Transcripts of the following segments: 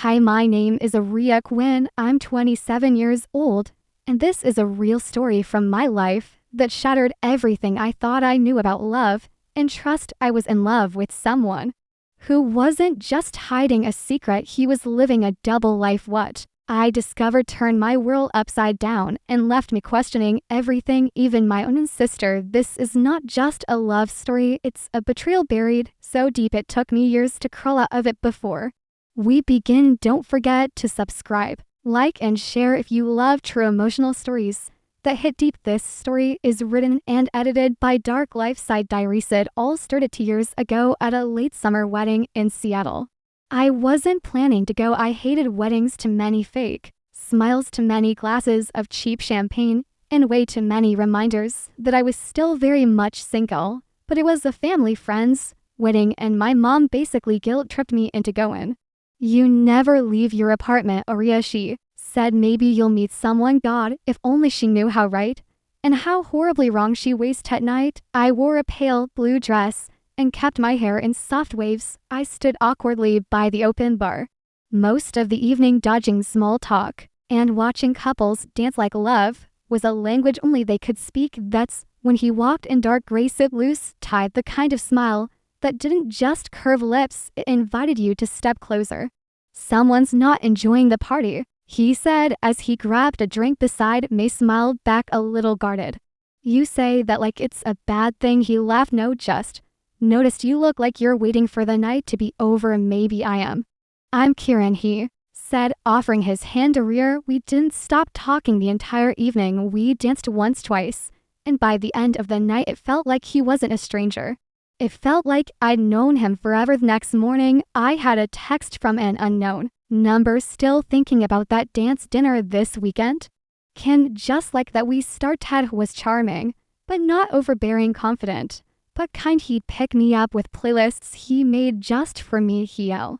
Hi, my name is Ariya Quinn. I'm 27 years old, and this is a real story from my life that shattered everything I thought I knew about love and trust. I was in love with someone who wasn't just hiding a secret, he was living a double life. What I discovered turned my world upside down and left me questioning everything, even my own sister. This is not just a love story, it's a betrayal buried so deep it took me years to crawl out of it. Before we begin, don't forget to subscribe, like, and share if you love true emotional stories that hit deep. This story is written and edited by Dark Life Side Diaries. It all started 2 years ago at a late summer wedding in Seattle. I wasn't planning to go. I hated weddings. Too many fake smiles, too many glasses of cheap champagne, and way too many reminders that I was still very much single. But it was a family friend's wedding, and my mom basically guilt-tripped me into going. "You never leave your apartment, Ariya," she said. "Maybe you'll meet someone." God, if only she knew how right and how horribly wrong she was. At night, I wore a pale blue dress and kept my hair in soft waves. I stood awkwardly by the open bar most of the evening, dodging small talk and watching couples dance. Like love was a language only they could speak. That's when he walked in. Dark gray suit, loose tied, the kind of smile that didn't just curve lips, it invited you to step closer. "Someone's not enjoying the party," he said as he grabbed a drink beside me. Smiled back a little guarded. "You say that like it's a bad thing." He laughed. "No, just noticed you look like you're waiting for the night to be over." "Maybe I am." "I'm Kieran," he said, offering his hand to rear. We didn't stop talking the entire evening. We danced once, twice, and by the end of the night it felt like he wasn't a stranger. It felt like I'd known him forever. The next morning, I had a text from an unknown number. "Still thinking about that dance dinner this weekend?" Ken, just like that. We started. Was charming, but not overbearing, confident, but kind. He'd pick me up with playlists he made just for me. He'll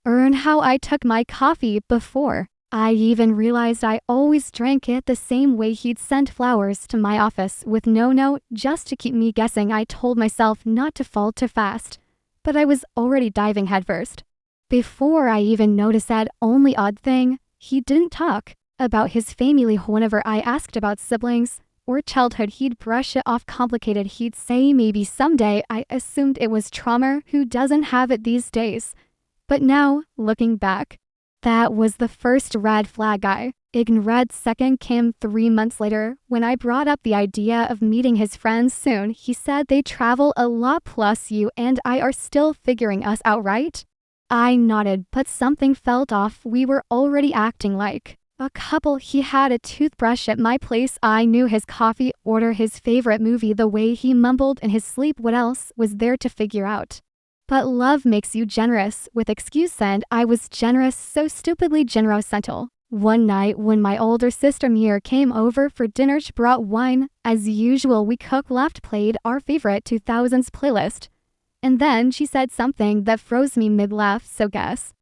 earn how I took my coffee before I even realized I always drank it the same way. He'd send flowers to my office with no note just to keep me guessing. I told myself not to fall too fast, but I was already diving headfirst before I even noticed that. Only odd thing, he didn't talk about his family. Whenever I asked about siblings or childhood, he'd brush it off. Complicated, he'd say, maybe someday. I assumed it was trauma. Who doesn't have it these days? But now, looking back, that was the first red flag I ignored. Second came 3 months later when I brought up the idea of meeting his friends soon. He said they travel a lot, plus you and I are still figuring us out, right? I nodded, but something felt off. We were already acting like a couple. He had a toothbrush at my place. I knew his coffee order, his favorite movie, the way he mumbled in his sleep. What else was there to figure out? But love makes you generous with excuse, and I was generous, so stupidly generous until one night when my older sister Mia came over for dinner. She brought wine. As usual, we cooked, laughed, played our favorite 2000s playlist, and then she said something that froze me mid-laugh. "So guess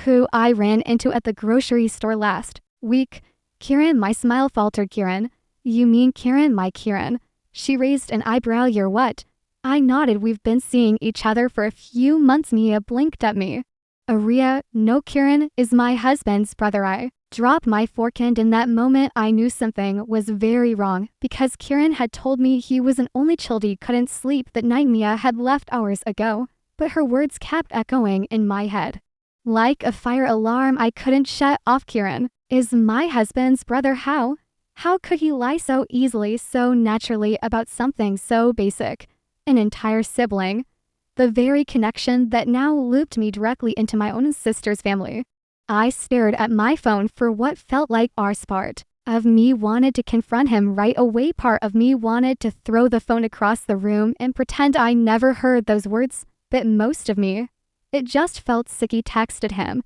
who I ran into at the grocery store last week?" "Kieran." My smile faltered. "Kieran? You mean Kieran, my Kieran?" She raised an eyebrow. "You're what?" I nodded. "We've been seeing each other for a few months." Mia blinked at me. "Ariya, no, Kieran is my husband's brother." I dropped my fork, and in that moment I knew something was very wrong, because Kieran had told me he was an only child. He couldn't sleep that night. Mia had left hours ago, but her words kept echoing in my head like a fire alarm I couldn't shut off. "Kieran is my husband's brother." How could he lie so easily, so naturally about something so basic? An entire sibling, the very connection that now looped me directly into my own sister's family. I stared at my phone for what felt like hours. Part of me wanted to confront him right away. Part of me wanted to throw the phone across the room and pretend I never heard those words. But most of me, it just felt sick. He texted him,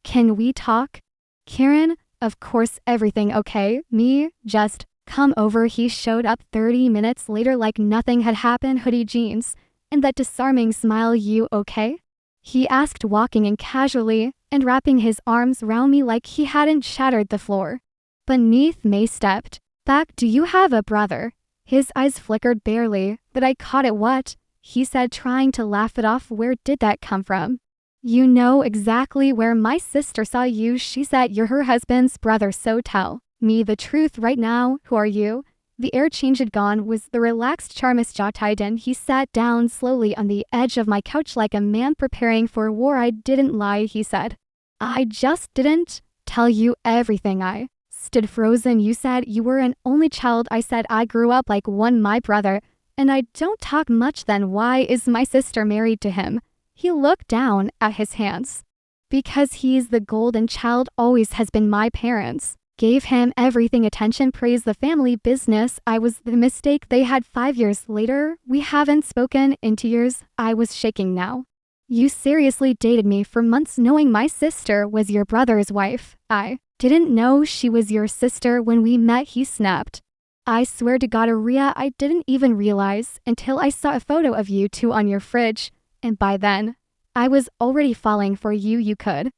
"Can we talk?" "Kieran, of course, everything okay?" "Me, just come over." He showed up 30 minutes later like nothing had happened. Hoodie, jeans, and that disarming smile. "You okay?" he asked, walking in casually and wrapping his arms around me like he hadn't shattered the floor beneath me. Stepped back. "Do you have a brother?" His eyes flickered barely, but I caught it. "What?" he said, trying to laugh it off. "Where did that come from?" You know exactly where my sister saw you. She said you're her husband's brother, so tell me the truth right now. Who are you? The air change had gone was the relaxed Charmis Jataiden. He sat down slowly on the edge of my couch like a man preparing for war. I didn't lie, he said. I just didn't tell you everything. I stood frozen. You said you were an only child. I said I grew up like one, my brother, and I don't talk much. Then why is my sister married to him? He looked down at his hands. Because he's the golden child, always has been. My parents gave him everything, attention, praise, the family business. I was the mistake they had. 5 years later, we haven't spoken in 2 years. I was shaking now. You seriously dated me for months knowing my sister was your brother's wife. I didn't know she was your sister when we met, he snapped. I swear to God, Ariya, I didn't even realize until I saw a photo of you two on your fridge. And by then, I was already falling for you. You could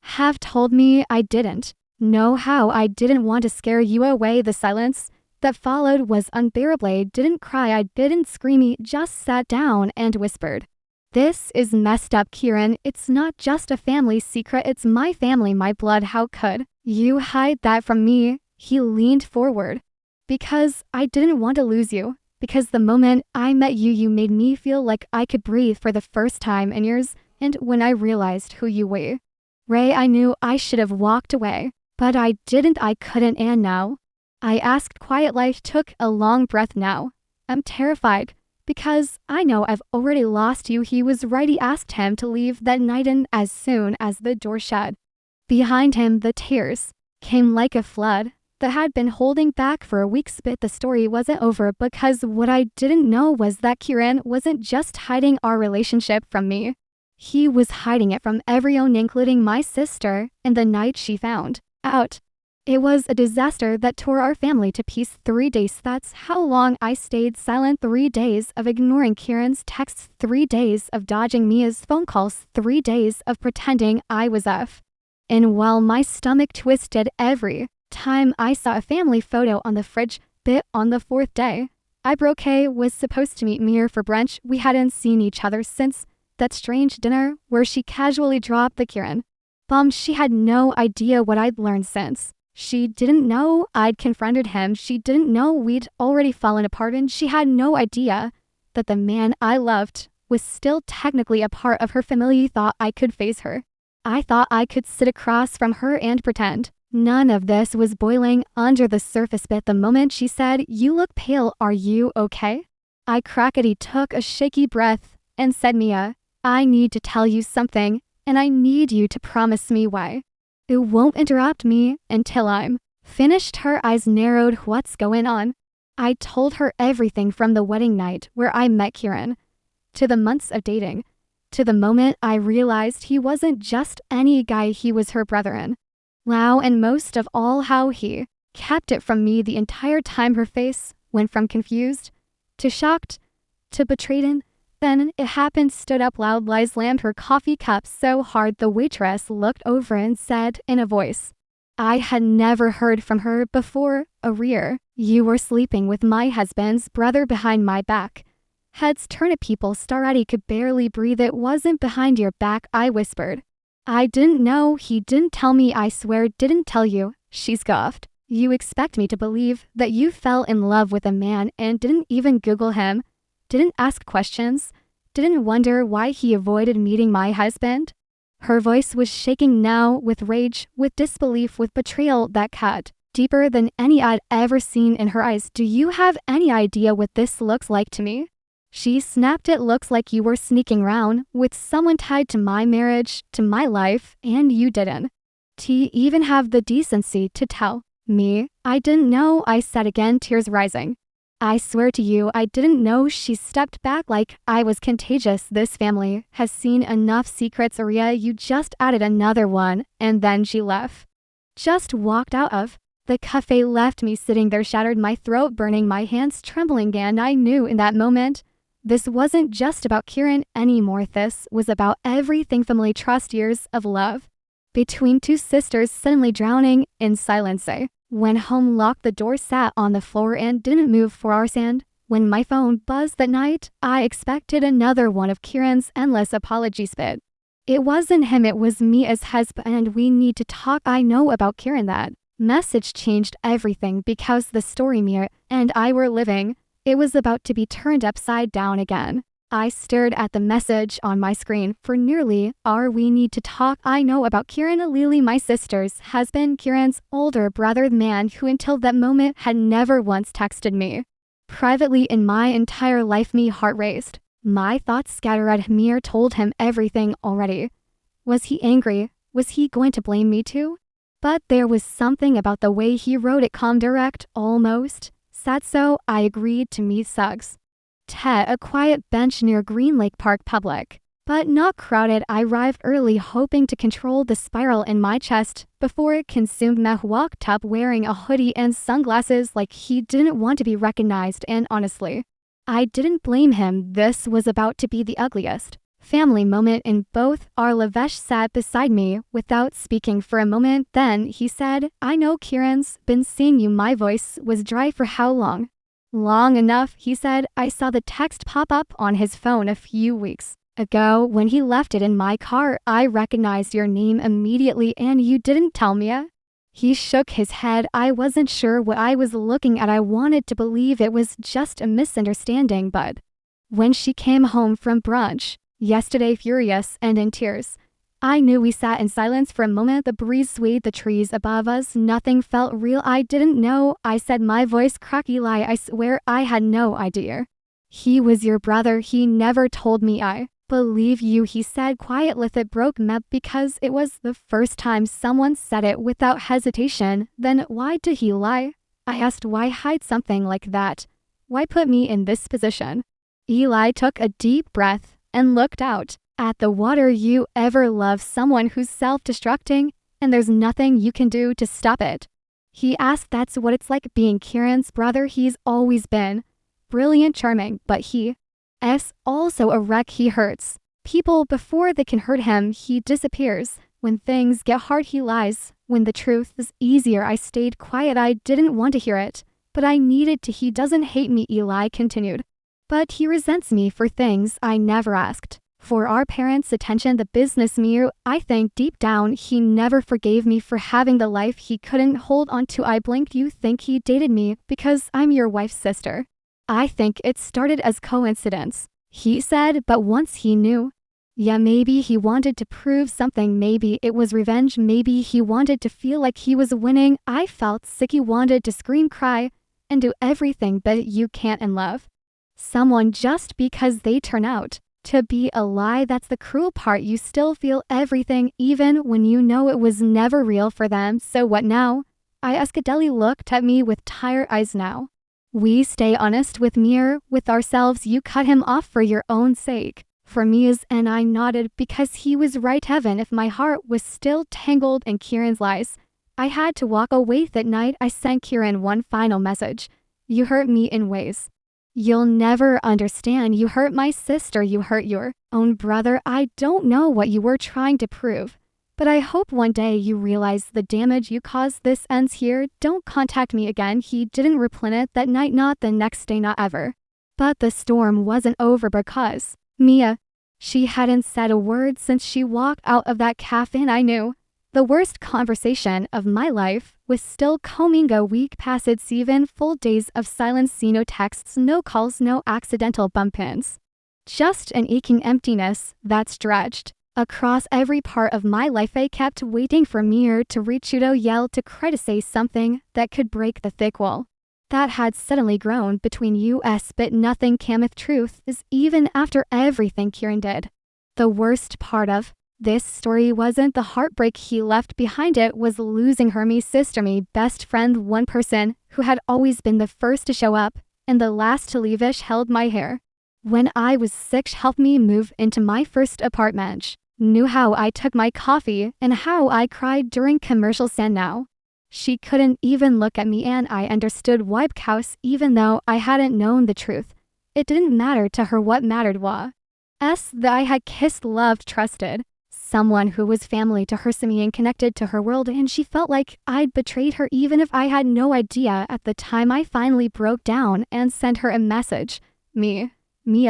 have told me. I didn't know how. I didn't want to scare you away. The silence that followed was unbearable. I didn't cry. I didn't scream. He just sat down and whispered, "This is messed up, Kieran. It's not just a family secret. It's my family, my blood. How could you hide that from me?" He leaned forward. Because I didn't want to lose you. Because the moment I met you, you made me feel like I could breathe for the first time in years. And when I realized who you were, Ray, I knew I should have walked away. But I didn't. I couldn't. And now? I asked quietly. I took a long breath. Now I'm terrified. Because I know I've already lost you. He was right. He asked him to leave that night, and as soon as the door shut behind him, the tears came like a flood that had been holding back for weeks. But the story wasn't over, because what I didn't know was that Kieran wasn't just hiding our relationship from me. He was hiding it from everyone, including my sister. And the night she found out, it was a disaster that tore our family to pieces. 3 days, that's how long I stayed silent. 3 days of ignoring Kieran's texts, 3 days of dodging Mia's phone calls, 3 days of pretending I was off. And while my stomach twisted every time I saw a family photo on the fridge, but on the 4th day, I broke. Kay was supposed to meet Mir for brunch. We hadn't seen each other since that strange dinner where she casually dropped the Kieran bomb. She had no idea what I'd learned since. She didn't know I'd confronted him. She didn't know we'd already fallen apart, and she had no idea that the man I loved was still technically a part of her family. Thought I could face her. I thought I could sit across from her and pretend none of this was boiling under the surface. But the moment she said, "You look pale, are you okay?" I crackety took a shaky breath and said, "Mia, I need to tell you something, and I need you to promise me why you won't interrupt me until I'm finished." Her eyes narrowed. What's going on? I told her everything from the wedding night where I met Kieran, to the months of dating, to the moment I realized he wasn't just any guy, he was her brother in law, and most of all how he kept it from me the entire time. Her face went from confused to shocked to betrayed, and then it happened. Stood up loudly, slammed her coffee cup so hard the waitress looked over and said in a voice I had never heard from her before, "Ariya, you were sleeping with my husband's brother behind my back." Heads turned. People stared. He could barely breathe. "It wasn't behind your back," I whispered. "I didn't know. He didn't tell me. I swear didn't tell you." She scoffed. "You expect me to believe that you fell in love with a man and didn't even Google him? Didn't ask questions? Didn't wonder why he avoided meeting my husband?" Her voice was shaking now, with rage, with disbelief, with betrayal that cut deeper than any I'd ever seen in her eyes. "Do you have any idea what this looks like to me?" She snapped. "It looks like you were sneaking around with someone tied to my marriage, to my life, and you didn't even have the decency to tell me." "I didn't know," I said again, tears rising. "I swear to you, I didn't know." She stepped back like I was contagious. "This family has seen enough secrets, Ariya. You just added another one." And then she left. Just walked out of the cafe, left me sitting there shattered, my throat burning, my hands trembling, and I knew in that moment this wasn't just about Kieran anymore. This was about everything: family, trust, years of love between two sisters suddenly drowning in silence. I went home, locked the door, sat on the floor, and didn't move for hours. And when my phone buzzed that night, I expected another one of Kieran's endless apologies, but It wasn't him, it was me as husband. We need to talk. I know about Kieran. That message changed everything because the story Mia and I were living, it was about to be turned upside down again. I stared at the message on my screen for nearly hour. We need to talk. I know about Kieran. Lily, my sister's husband, Kieran's older brother, the man who until that moment had never once texted me. Privately in my entire life, my heart raced. My thoughts scattered. Mir told him everything already. Was he angry? Was he going to blame me too? But there was something about the way he wrote it, calm, direct, almost sad, so I agreed to meet Suggs. A quiet bench near Green Lake Park, public, but not crowded. I arrived early, hoping to control the spiral in my chest before it consumed me. Walked up wearing a hoodie and sunglasses like he didn't want to be recognized, and honestly, I didn't blame him. This was about to be the ugliest family moment in both. Our Lavesh sat beside me without speaking for a moment. Then he said, I know Kieran's been seeing you. My voice was dry. For how long? Long enough, he said. I saw the text pop up on his phone a few weeks ago when he left it in my car. I recognized your name immediately and you didn't tell me. He shook his head. I wasn't sure what I was looking at. I wanted to believe it was just a misunderstanding, but when she came home from brunch yesterday, furious and in tears, I knew. We sat in silence for a moment. The breeze swayed the trees above us. Nothing felt real. I didn't know, I said, my voice cracked. Eli, I swear I had no idea. He was your brother. He never told me. I believe you, he said quietly. It broke me because it was the first time someone said it without hesitation. Then why did he lie? I asked. Why hide something like that? Why put me in this position? Eli took a deep breath and looked out at the water. You ever love someone who's self-destructing and there's nothing you can do to stop it? He asked. That's what it's like being Kieran's brother. He's always been brilliant, charming, but he's also a wreck. He hurts people before they can hurt him. He disappears when things get hard. He lies when the truth is easier. I stayed quiet. I didn't want to hear it, but I needed to. He doesn't hate me, Eli continued, but he resents me for things I never asked for. Our parents' attention, the business me. I think deep down he never forgave me for having the life he couldn't hold on to. I blinked. You think he dated me because I'm your wife's sister? I think it started as coincidence, he said, but once he knew, yeah, maybe he wanted to prove something. Maybe it was revenge. Maybe he wanted to feel like he was winning. I felt sick. He wanted to scream, cry, and do everything, but you can't in love someone just because they turn out to be a lie. That's the cruel part. You still feel everything even when you know it was never real for them. So what now? I asked. Adele looked at me with tired eyes. Now we stay honest with with ourselves. You cut him off for your own sake. For me, and I nodded because he was right. Heaven, if my heart was still tangled in Kieran's lies, I had to walk away. That night I sent Kieran one final message. You hurt me in ways you'll never understand. You hurt my sister. You hurt your own brother. I don't know what you were trying to prove, but I hope one day you realize the damage you caused. This ends here. Don't contact me again. He didn't reply it that night, not the next day, not ever. But the storm wasn't over because Mia, she hadn't said a word since she walked out of that cafe, and I knew the worst conversation of my life was still coming. A week passed, 7 full days of silence. No texts, no calls, no accidental bump-ins. Just an aching emptiness that stretched across every part of my life. I kept waiting for Mir to reach out, to yell, to cry, to say something that could break the thick wall that had suddenly grown between us, but nothing came. With truth is, even after everything Kieran did, the worst part of this story wasn't the heartbreak he left behind. It was losing her, me sister, me best friend, one person who had always been the first to show up and the last to leave. She held my hair when I was sick, helped me move into my first apartment, knew how I took my coffee and how I cried during commercials, and now she couldn't even look at me, and I understood why, because even though I hadn't known the truth, it didn't matter to her. What mattered was that I had kissed, loved, trusted someone who was family to her, me, and connected to her world, and she felt like I'd betrayed her even if I had no idea at the time. I finally broke down and sent her a message. Mia,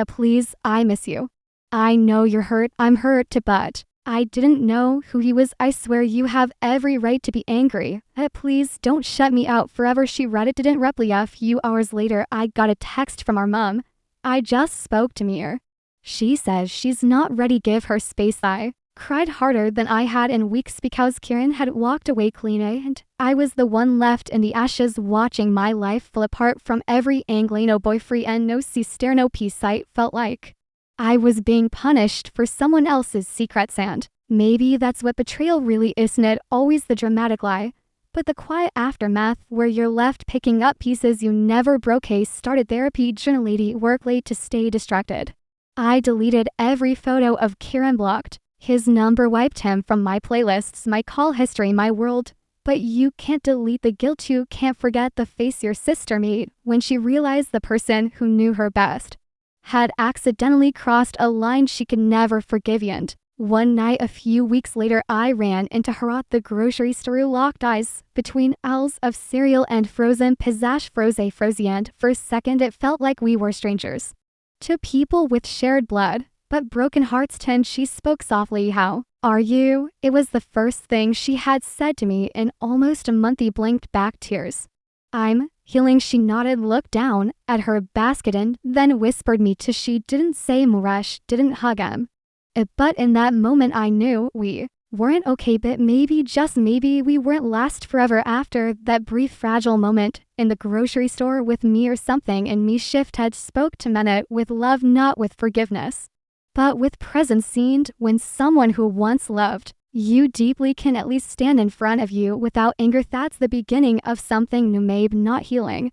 please, I miss you. I know you're hurt. I'm hurt too, but I didn't know who he was. I swear you have every right to be angry. Please don't shut me out forever. She read it didn't reply. A few hours later, I got a text from our mom. I just spoke to Mir. She says she's not ready. Give her space. I cried harder than I had in weeks because Kieran had walked away clean and I was the one left in the ashes watching my life fall apart from every angle. No boyfriend and no sister, no peace. I felt like I was being punished for someone else's secrets, and maybe that's what betrayal really is. Isn't it always the dramatic lie, but the quiet aftermath where you're left picking up pieces you never broke. Started therapy, journality, work late to stay distracted. I deleted every photo of Kieran, blocked his number, wiped him from my playlists, my call history, my world. But you can't delete the guilt. You can't forget the face your sister made when she realized the person who knew her best had accidentally crossed a line she could never forgive. And one night a few weeks later, I ran into her at the grocery store, locked eyes between aisles of cereal and frozen pizza, frozen, and for a second it felt like we were strangers to people with shared blood, but broken hearts. She spoke softly. How are you? It was the first thing she had said to me in almost a month. He blinked back, tears. I'm healing. She nodded, looked down at her basket and then whispered me to. She didn't say Muresh, didn't hug him. But in that moment I knew we weren't okay, but maybe, just maybe, we weren't last forever. After that brief fragile moment in the grocery store with me, or something in me shifted, spoke to Mena with love, not with forgiveness, but with presence. Seemed when someone who once loved you deeply can at least stand in front of you without anger. That's the beginning of something new. Maybe not healing,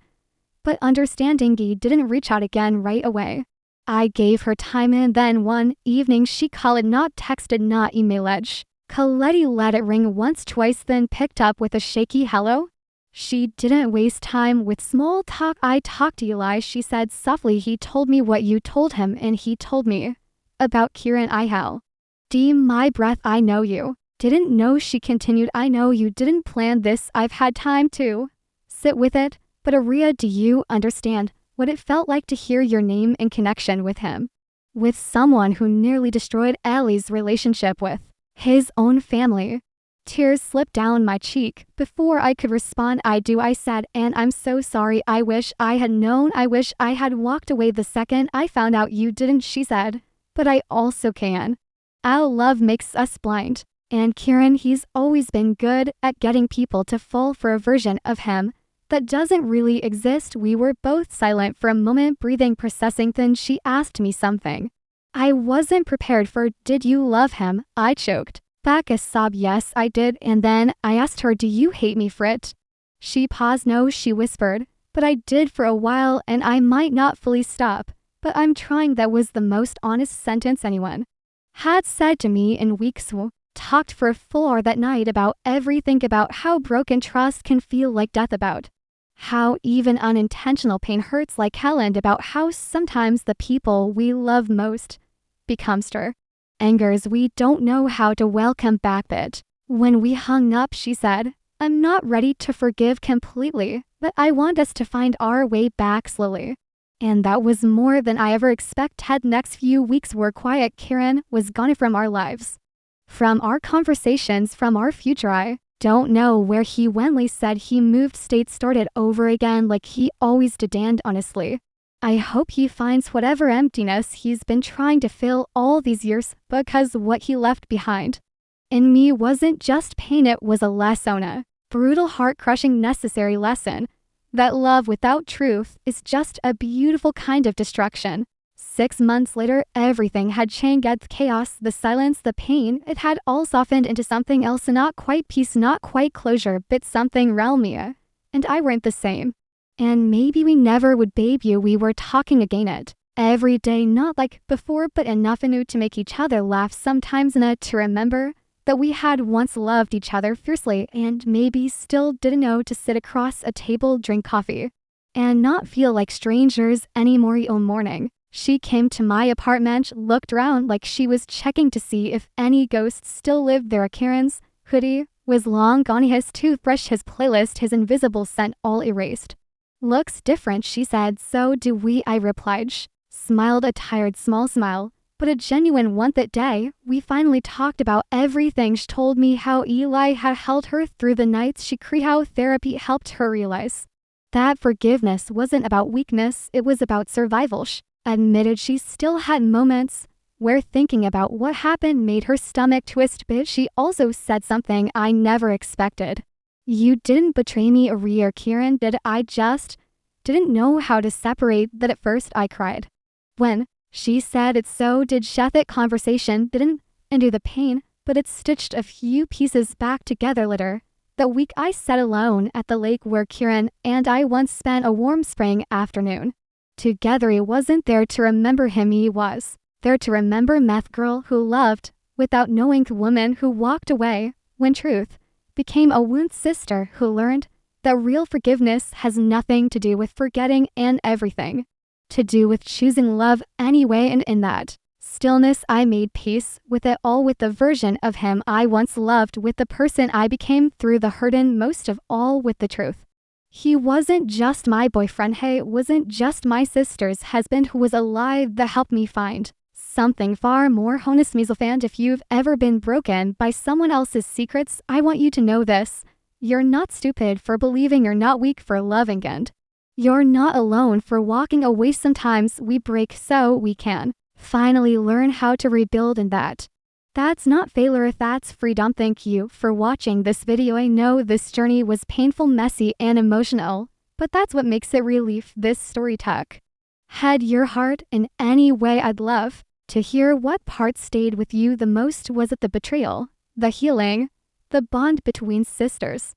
but understanding. He didn't reach out again right away. I gave her time, and then one evening she called, not texted, not emailed. Coletti let it ring once, twice, then picked up with a shaky hello. She didn't waste time with small talk. I talked to Eli, she said softly. He told me what you told him, and he told me about Kieran. I held my breath. I know you didn't know, she continued. I know you didn't plan this. I've had time to sit with it. But Ariya, do you understand what it felt like to hear your name in connection with him? With someone who nearly destroyed Ellie's relationship with his own family. Tears slipped down my cheek. Before I could respond, I do, I said, and I'm so sorry. I wish I had known. I wish I had walked away the second I found out you didn't, she said. But I also can. Our love makes us blind. And Kieran, he's always been good at getting people to fall for a version of him that doesn't really exist. We were both silent for a moment, breathing, processing. Then she asked me something I wasn't prepared for. Did you love him? I choked back a sob. Yes, I did. And then I asked her, do you hate me for it? She paused. No, she whispered, but I did for a while, and I might not fully stop, but I'm trying. That was the most honest sentence anyone had said to me in weeks. Talked for a full hour that night about everything, about how broken trust can feel like death, about how even unintentional pain hurts like hell, and about how sometimes the people we love most become angers we don't know how to welcome back. But when we hung up, she said, I'm not ready to forgive completely, but I want us to find our way back slowly. And that was more than I ever expected. Next few weeks were quiet. Kieran was gone from our lives, from our conversations, from our future. I don't know where he went. Lee said he moved states, started over again like he always did, and honestly, I hope he finds whatever emptiness he's been trying to fill all these years, because what he left behind in me wasn't just pain, it was a lesson, a brutal, heart-crushing, necessary lesson, that love without truth is just a beautiful kind of destruction. 6 months later, everything had changed. The chaos, the silence, the pain, it had all softened into something else. Not quite peace, not quite closure, but something realmier. And I weren't the same. And maybe we never would, babe. We were talking again it every day, not like before, but enough anew to make each other laugh sometimes, enough to remember that we had once loved each other fiercely, and maybe still didn't know to sit across a table, drink coffee, and not feel like strangers anymore. On morning, she came to my apartment, looked around like she was checking to see if any ghosts still lived there. Kieran's hoodie was long gone, his toothbrush, his playlist, his invisible scent all erased. Looks different, she said. So do we, I replied. Smiled a tired small smile, but a genuine one. That day, we finally talked about everything. She told me how Eli had held her through the nights she cried, how therapy helped her realize that forgiveness wasn't about weakness, it was about survival. She admitted she still had moments where thinking about what happened made her stomach twist, but she also said something I never expected. You didn't betray me, Ariya or Kieran, did I? Just didn't know how to separate that. At first I cried when she said it, so did Sheth. That conversation didn't undo the pain, but it stitched a few pieces back together. Later that week I sat alone at the lake where Kieran and I once spent a warm spring afternoon together. He wasn't there to remember him, he was there to remember meth girl who loved without knowing, the woman who walked away when truth became a wound, sister who learned that real forgiveness has nothing to do with forgetting and everything to do with choosing love anyway. And in that stillness I made peace with it all, with the version of him I once loved, with the person I became through the hurt, and most of all with the truth. He wasn't just my boyfriend, he wasn't just my sister's husband, who was alive that helped me find something far more honest. Fan, if you've ever been broken by someone else's secrets, I want you to know this. You're not stupid for believing, you're not weak for loving, and you're not alone for walking away. Sometimes we break so we can finally learn how to rebuild, and that's not failure, that's freedom. Thank you for watching this video. I know this journey was painful, messy, and emotional, but that's what makes it real. If this story had your heart in any way, I'd love to hear what part stayed with you the most. Was it the betrayal, the healing, the bond between sisters?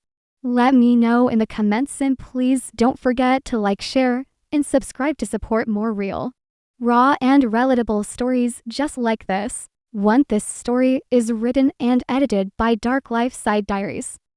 Let me know in the comments, and please don't forget to like, share, and subscribe to support more real, raw, and relatable stories just like this one. This story is written and edited by Dark Life Side Diaries.